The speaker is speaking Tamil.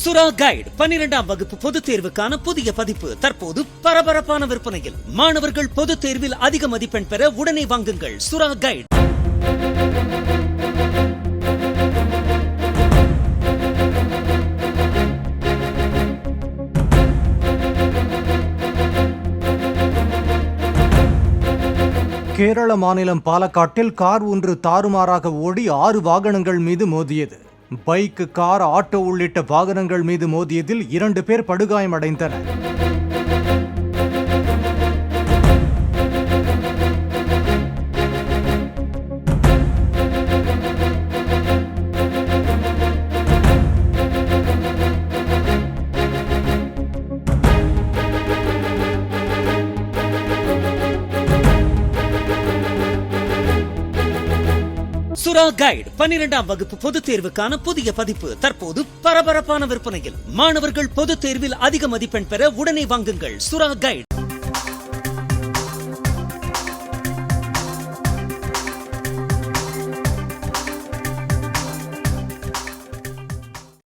சுறா கைடு 12ஆம் வகுப்பு பொதுத் தேர்வுக்கான புதிய பதிப்பு தற்போது பரபரப்பான விற்பனையில். மாணவர்கள் பொதுத் தேர்வில் அதிக மதிப்பெண் பெற உடனே வாங்குங்கள் சுறா கைடு. கேரள மாநிலம் பாலக்காட்டில் கார் ஒன்று தாறுமாறாக ஓடி 6 வாகனங்கள் மீது மோதியது. பைக், கார், ஆட்டோ உள்ளிட்ட வாகனங்கள் மீது மோதியதில் 2 பேர் படுகாயமடைந்தனர். சுறா கைடு 12ஆம் வகுப்பு பொதுத் தேர்வுக்கான புதிய பதிப்பு தற்போது பரபரப்பான விற்பனையில். மாணவர்கள் பொதுத் தேர்வில் அதிக மதிப்பெண் பெற உடனே வாங்குங்கள் சுறா கைடு.